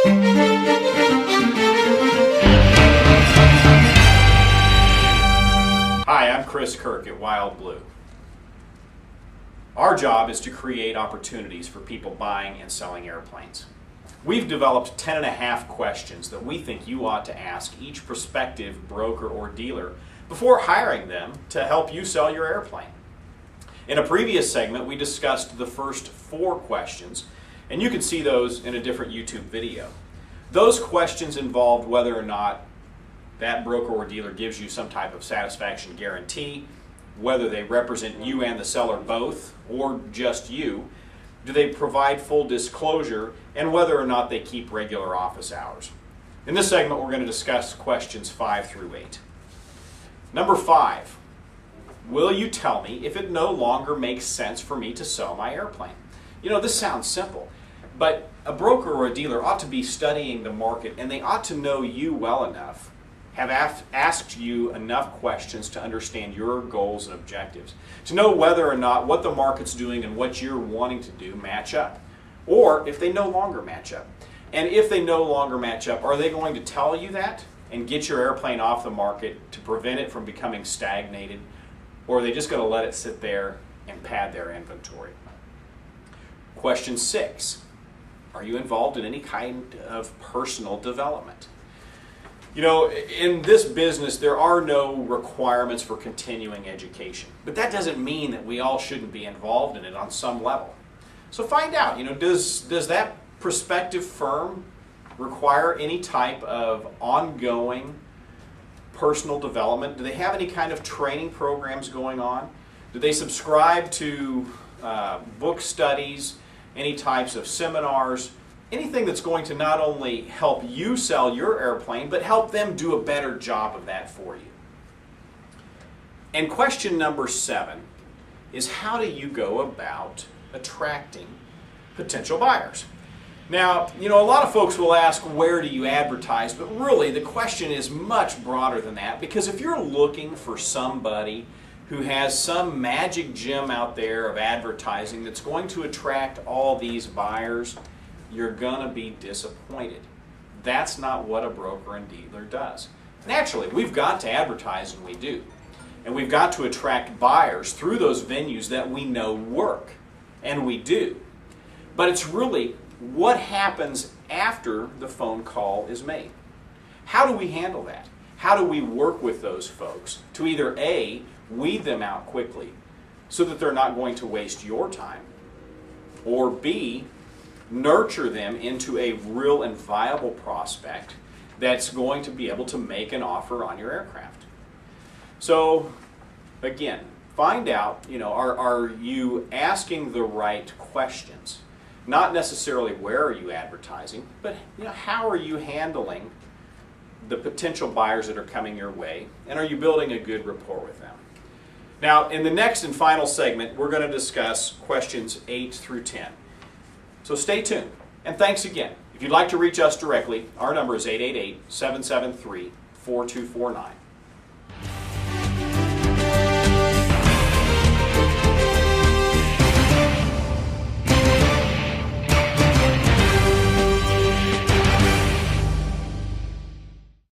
Hi, I'm Kirk at Wild Blue. Our job is to create opportunities for people buying and selling airplanes. We've developed 10.5 questions that we think you ought to ask each prospective broker or dealer before hiring them to help you sell your airplane. In a previous segment, we discussed the first 4 questions, and you can see those in a different YouTube video. Those questions involved whether or not that broker or dealer gives you some type of satisfaction guarantee, whether they represent you and the seller both, or just you, do they provide full disclosure, and whether or not they keep regular office hours. In this segment, we're going to discuss questions 5 through 8. Number 5, will you tell me if it no longer makes sense for me to sell my airplane? You know, this sounds simple, but a broker or a dealer ought to be studying the market, and they ought to know you well enough, have asked you enough questions to understand your goals and objectives, to know whether or not what the market's doing and what you're wanting to do match up, or if they no longer match up. And if they no longer match up, are they going to tell you that and get your airplane off the market to prevent it from becoming stagnated, or are they just going to let it sit there and pad their inventory? Question 6, are you involved in any kind of personal development? You know, in this business, there are no requirements for continuing education. But that doesn't mean that we all shouldn't be involved in it on some level. So find out, you know, does that prospective firm require any type of ongoing personal development? Do they have any kind of training programs going on? Do they subscribe to book studies, any types of seminars? Anything that's going to not only help you sell your airplane, but help them do a better job of that for you. And question number 7 is, how do you go about attracting potential buyers? Now, you know, a lot of folks will ask, where do you advertise? But really, the question is much broader than that, because if you're looking for somebody who has some magic gem out there of advertising that's going to attract all these buyers, you're going to be disappointed. That's not what a broker and dealer does. Naturally, we've got to advertise, and we do. And we've got to attract buyers through those venues that we know work, and we do. But it's really what happens after the phone call is made. How do we handle that? How do we work with those folks to either A, weed them out quickly so that they're not going to waste your time, or B, nurture them into a real and viable prospect that's going to be able to make an offer on your aircraft. So again, find out, you know, are you asking the right questions? Not necessarily where are you advertising, but you know, how are you handling the potential buyers that are coming your way, and are you building a good rapport with them? Now, in the next and final segment, we're going to discuss questions 8 through 10. So stay tuned, and thanks again. If you'd like to reach us directly, our number is 888-773-4249.